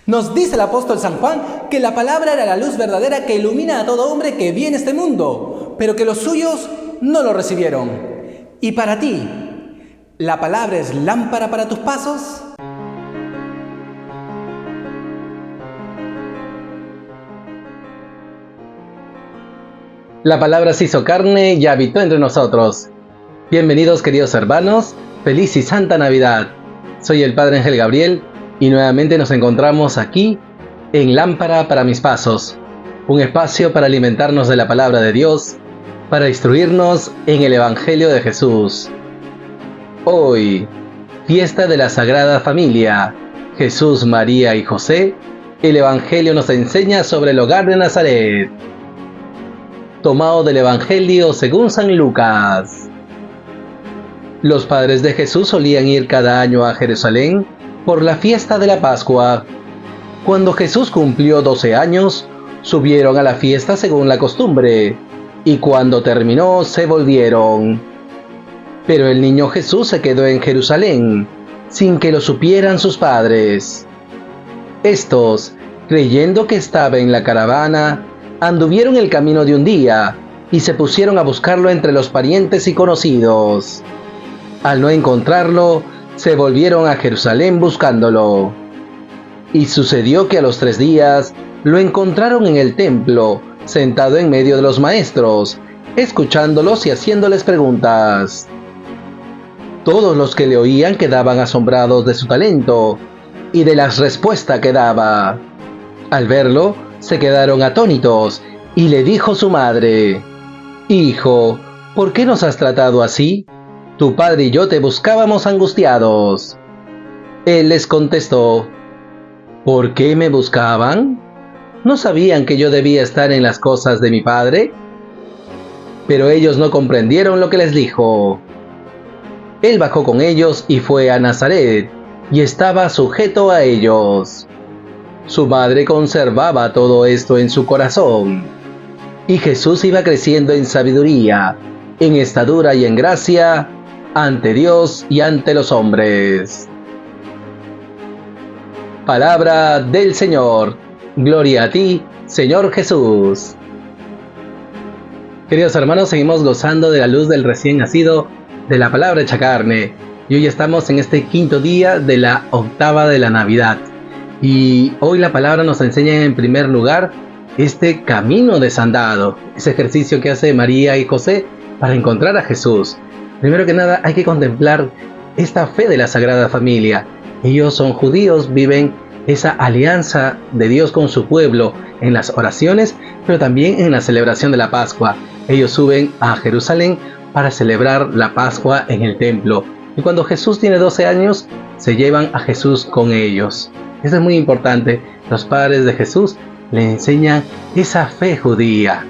Nos dice el apóstol San Juan que la palabra era la luz verdadera que ilumina a todo hombre que viene a este mundo, pero que los suyos no lo recibieron. Y para ti, ¿la palabra es lámpara para tus pasos? La palabra se hizo carne y habitó entre nosotros. Bienvenidos, queridos hermanos, feliz y santa Navidad. Soy el Padre Ángel Gabriel y nuevamente nos encontramos aquí en Lámpara para mis pasos, un espacio para alimentarnos de la palabra de Dios, para instruirnos en el Evangelio de Jesús. Hoy, fiesta de la Sagrada Familia, Jesús, María y José, el Evangelio nos enseña sobre el hogar de Nazaret. Tomado del Evangelio según San Lucas. Los padres de Jesús solían ir cada año a Jerusalén por la fiesta de la Pascua. Cuando Jesús cumplió 12 años, subieron a la fiesta según la costumbre, y cuando terminó se volvieron. Pero el niño Jesús se quedó en Jerusalén, sin que lo supieran sus padres. Estos, creyendo que estaba en la caravana, anduvieron el camino de un día y se pusieron a buscarlo entre los parientes y conocidos. Al no encontrarlo, se volvieron a Jerusalén buscándolo. Y sucedió que a los 3 días lo encontraron en el templo, sentado en medio de los maestros, escuchándolos y haciéndoles preguntas. Todos los que le oían quedaban asombrados de su talento y de las respuestas que daba. Al verlo, se quedaron atónitos, y le dijo su madre: «Hijo, ¿por qué nos has tratado así? Tu padre y yo te buscábamos angustiados». Él les contestó: «¿Por qué me buscaban? ¿No sabían que yo debía estar en las cosas de mi padre?». Pero ellos no comprendieron lo que les dijo. Él bajó con ellos y fue a Nazaret, y estaba sujeto a ellos. Su madre conservaba todo esto en su corazón. Y Jesús iba creciendo en sabiduría, en estatura y en gracia, ante Dios y ante los hombres. Palabra del Señor. Gloria a ti, Señor Jesús. Queridos hermanos, seguimos gozando de la luz del recién nacido, de la palabra hecha carne. Y hoy estamos en este 5.º día de la octava de la Navidad. Y hoy la palabra nos enseña en primer lugar este camino desandado, ese ejercicio que hace María y José para encontrar a Jesús. Primero que nada hay que contemplar esta fe de la Sagrada Familia. Ellos son judíos, viven esa alianza de Dios con su pueblo en las oraciones, pero también en la celebración de la Pascua. Ellos suben a Jerusalén para celebrar la Pascua en el templo. Y cuando Jesús tiene 12 años, se llevan a Jesús con ellos. Eso es muy importante. Los padres de Jesús le enseñan esa fe judía,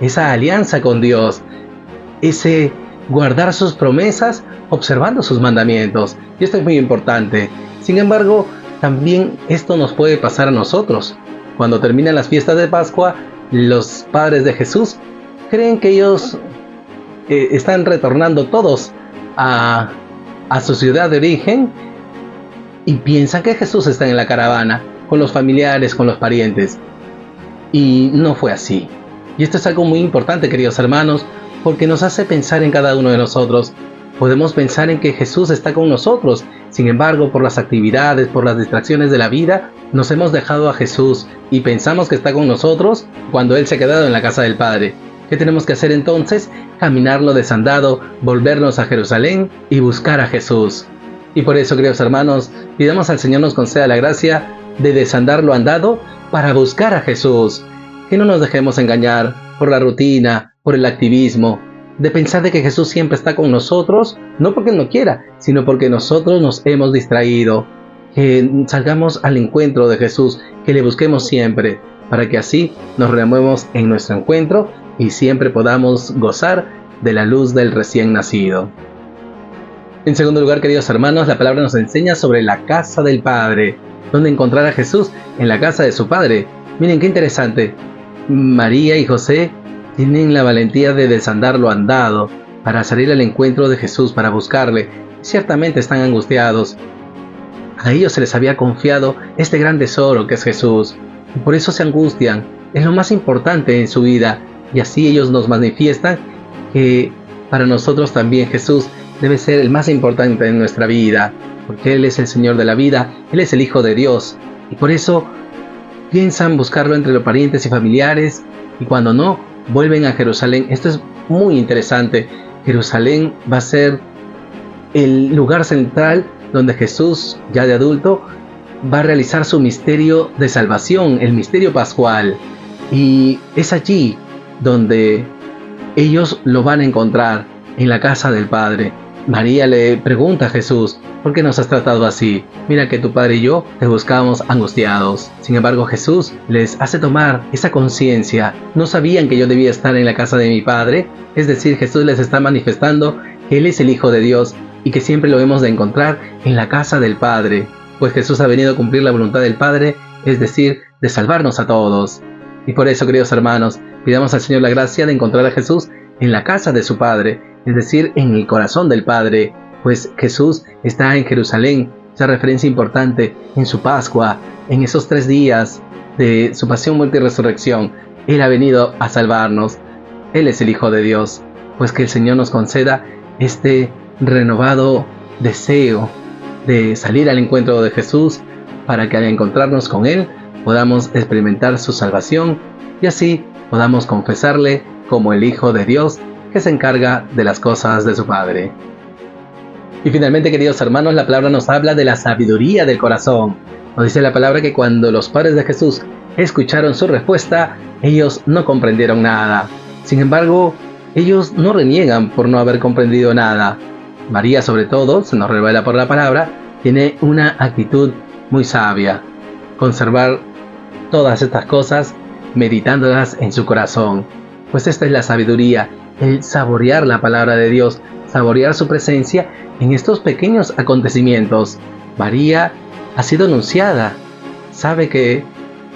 esa alianza con Dios, ese guardar sus promesas observando sus mandamientos. Y esto es muy importante. Sin embargo, también esto nos puede pasar a nosotros. Cuando terminan las fiestas de Pascua, los padres de Jesús creen que ellos están retornando todos a su ciudad de origen, y piensan que Jesús está en la caravana, con los familiares, con los parientes. Y no fue así. Y esto es algo muy importante, queridos hermanos, porque nos hace pensar en cada uno de nosotros. Podemos pensar en que Jesús está con nosotros. Sin embargo, por las actividades, por las distracciones de la vida, nos hemos dejado a Jesús y pensamos que está con nosotros cuando Él se ha quedado en la casa del Padre. ¿Qué tenemos que hacer entonces? Caminarlo desandado, volvernos a Jerusalén y buscar a Jesús. Y por eso, queridos hermanos, pidamos al Señor nos conceda la gracia de desandar lo andado para buscar a Jesús. Que no nos dejemos engañar por la rutina, por el activismo, de pensar de que Jesús siempre está con nosotros, no porque Él no quiera, sino porque nosotros nos hemos distraído. Que salgamos al encuentro de Jesús, que le busquemos siempre, para que así nos renovemos en nuestro encuentro y siempre podamos gozar de la luz del recién nacido. En segundo lugar, queridos hermanos, la palabra nos enseña sobre la casa del Padre, donde encontrar a Jesús en la casa de su Padre. Miren qué interesante. María y José tienen la valentía de desandar lo andado para salir al encuentro de Jesús, para buscarle. Ciertamente están angustiados. A ellos se les había confiado este gran tesoro que es Jesús. Y por eso se angustian. Es lo más importante en su vida. Y así ellos nos manifiestan que para nosotros también Jesús debe ser el más importante en nuestra vida. Porque Él es el Señor de la vida. Él es el Hijo de Dios. Y por eso piensan buscarlo entre los parientes y familiares. Y cuando no, vuelven a Jerusalén. Esto es muy interesante. Jerusalén va a ser el lugar central donde Jesús, ya de adulto, va a realizar su misterio de salvación, el misterio pascual. Y es allí donde ellos lo van a encontrar, en la casa del Padre. María le pregunta a Jesús: ¿por qué nos has tratado así? Mira que tu padre y yo te buscábamos angustiados. Sin embargo, Jesús les hace tomar esa conciencia. ¿No sabían que yo debía estar en la casa de mi Padre? Es decir, Jesús les está manifestando que Él es el Hijo de Dios y que siempre lo hemos de encontrar en la casa del Padre. Pues Jesús ha venido a cumplir la voluntad del Padre, es decir, de salvarnos a todos. Y por eso, queridos hermanos, pidamos al Señor la gracia de encontrar a Jesús en la casa de su Padre, es decir, en el corazón del Padre. Pues Jesús está en Jerusalén, esa referencia importante en su Pascua, en esos 3 días de su pasión, muerte y resurrección. Él ha venido a salvarnos. Él es el Hijo de Dios. Pues que el Señor nos conceda este renovado deseo de salir al encuentro de Jesús, para que al encontrarnos con Él podamos experimentar su salvación y así podamos confesarle como el Hijo de Dios que se encarga de las cosas de su Padre. Y finalmente, queridos hermanos, la palabra nos habla de la sabiduría del corazón. Nos dice la palabra que cuando los padres de Jesús escucharon su respuesta, ellos no comprendieron nada. Sin embargo, ellos no reniegan por no haber comprendido nada. María, sobre todo, se nos revela por la palabra, tiene una actitud muy sabia. Conservar todas estas cosas, meditándolas en su corazón. Pues esta es la sabiduría, el saborear la palabra de Dios, saborear su presencia en estos pequeños acontecimientos. María ha sido anunciada, sabe que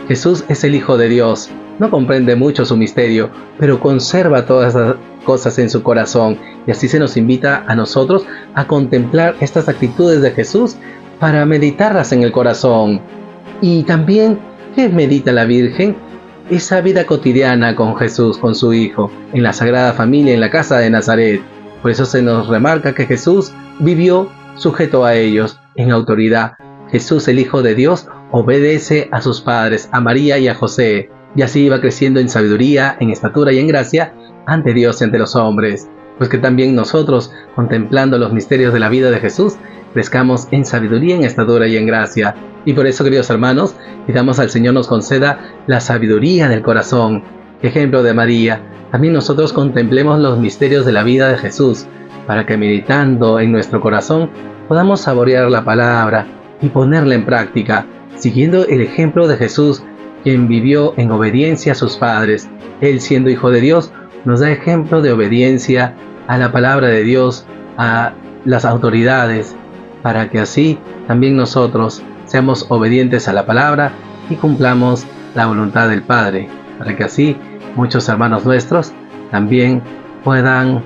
Jesús es el Hijo de Dios. No comprende mucho su misterio, pero conserva todas las cosas en su corazón. Y así se nos invita a nosotros a contemplar estas actitudes de Jesús para meditarlas en el corazón. Y también, ¿qué medita la Virgen? Esa vida cotidiana con Jesús, con su Hijo, en la Sagrada Familia, en la casa de Nazaret. Por eso se nos remarca que Jesús vivió sujeto a ellos, en autoridad. Jesús, el Hijo de Dios, obedece a sus padres, a María y a José. Y así iba creciendo en sabiduría, en estatura y en gracia ante Dios y ante los hombres. Pues que también nosotros, contemplando los misterios de la vida de Jesús, crezcamos en sabiduría, en estatura y en gracia. Y por eso, queridos hermanos, pidamos al Señor nos conceda la sabiduría del corazón. Ejemplo de María, también nosotros contemplemos los misterios de la vida de Jesús, para que meditando en nuestro corazón podamos saborear la palabra y ponerla en práctica, siguiendo el ejemplo de Jesús, quien vivió en obediencia a sus padres. Él, siendo Hijo de Dios, nos da ejemplo de obediencia a la palabra de Dios, a las autoridades, para que así también nosotros seamos obedientes a la palabra y cumplamos la voluntad del Padre, para que así muchos hermanos nuestros también puedan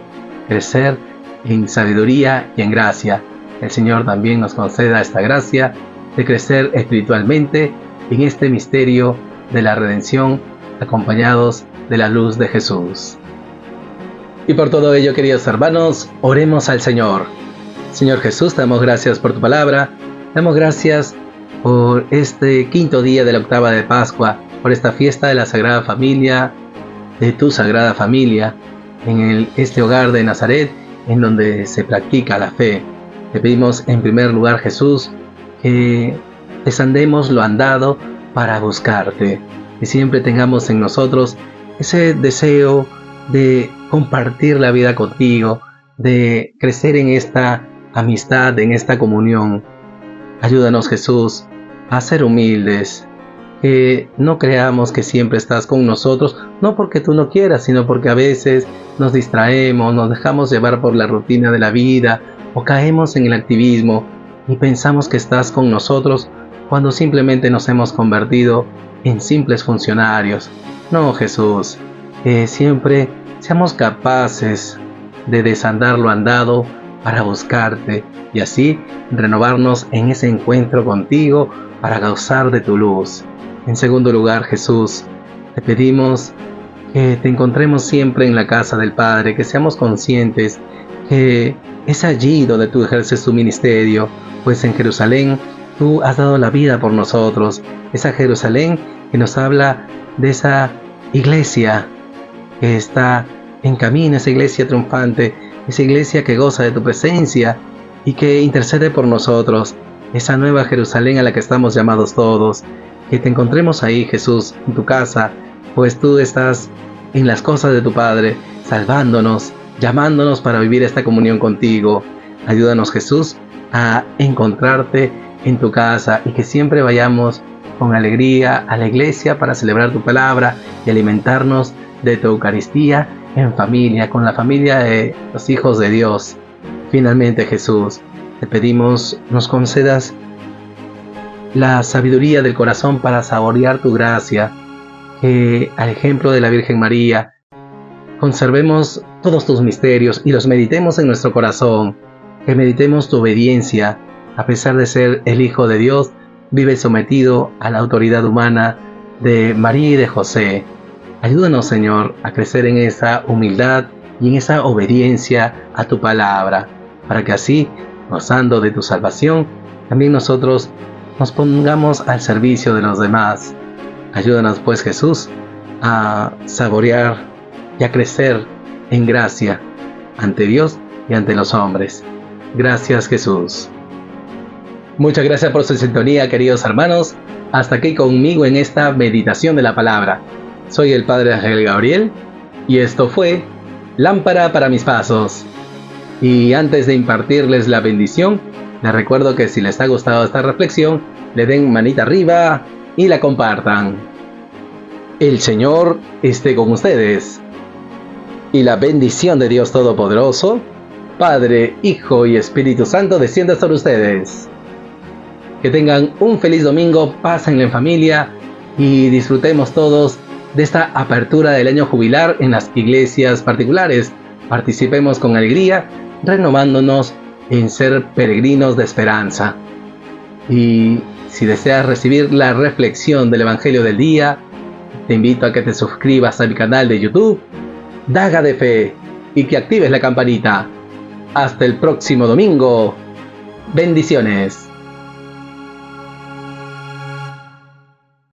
crecer en sabiduría y en gracia. El Señor también nos conceda esta gracia de crecer espiritualmente en este misterio de la redención, acompañados de la luz de Jesús. Y por todo ello, queridos hermanos, oremos al Señor. Señor Jesús, te damos gracias por tu palabra, damos gracias por este 5.º día de la octava de Pascua, por esta fiesta de la Sagrada Familia, de tu Sagrada Familia, en este hogar de Nazaret, en donde se practica la fe. Te pedimos en primer lugar, Jesús, que desandemos lo andado para buscarte, que siempre tengamos en nosotros ese deseo de compartir la vida contigo, de crecer en esta amistad, en esta comunión. Ayúdanos, Jesús, a ser humildes, que no creamos que siempre estás con nosotros, no porque tú no quieras, sino porque a veces nos distraemos, nos dejamos llevar por la rutina de la vida o caemos en el activismo y pensamos que estás con nosotros cuando simplemente nos hemos convertido en simples funcionarios. No, Jesús, que siempre seamos capaces de desandar lo andado para buscarte y así renovarnos en ese encuentro contigo para gozar de tu luz. En segundo lugar, Jesús, te pedimos que te encontremos siempre en la casa del Padre, que seamos conscientes que es allí donde tú ejerces tu ministerio, pues en Jerusalén tú has dado la vida por nosotros, esa Jerusalén que nos habla de esa iglesia que está en camino, esa iglesia triunfante, esa iglesia que goza de tu presencia y que intercede por nosotros, esa nueva Jerusalén a la que estamos llamados todos. Que te encontremos ahí, Jesús, en tu casa, pues tú estás en las cosas de tu Padre, salvándonos, llamándonos para vivir esta comunión contigo. Ayúdanos, Jesús, a encontrarte en tu casa y que siempre vayamos con alegría a la iglesia para celebrar tu palabra y alimentarnos de tu Eucaristía en familia, con la familia de los hijos de Dios. Finalmente, Jesús, te pedimos nos concedas la sabiduría del corazón para saborear tu gracia, que al ejemplo de la Virgen María conservemos todos tus misterios y los meditemos en nuestro corazón, que meditemos tu obediencia. A pesar de ser el Hijo de Dios, vive sometido a la autoridad humana de María y de José. Ayúdanos, Señor, a crecer en esa humildad y en esa obediencia a tu palabra, para que así, gozando de tu salvación, también nosotros nos pongamos al servicio de los demás. Ayúdanos, pues, Jesús, a saborear y a crecer en gracia ante Dios y ante los hombres. Gracias, Jesús. Muchas gracias por su sintonía, queridos hermanos. Hasta aquí conmigo en esta meditación de la palabra. Soy el Padre Ángel Gabriel y esto fue Lámpara para mis pasos. Y antes de impartirles la bendición, les recuerdo que si les ha gustado esta reflexión, le den manita arriba y la compartan. El Señor esté con ustedes. Y la bendición de Dios Todopoderoso, Padre, Hijo y Espíritu Santo descienda sobre ustedes. Que tengan un feliz domingo, pásenlo en familia y disfrutemos todos de esta apertura del año jubilar en las iglesias particulares. Participemos con alegría, renovándonos en ser peregrinos de esperanza. Y si deseas recibir la reflexión del Evangelio del día, te invito a que te suscribas a mi canal de YouTube, Daga de Fe, y que actives la campanita. Hasta el próximo domingo. Bendiciones.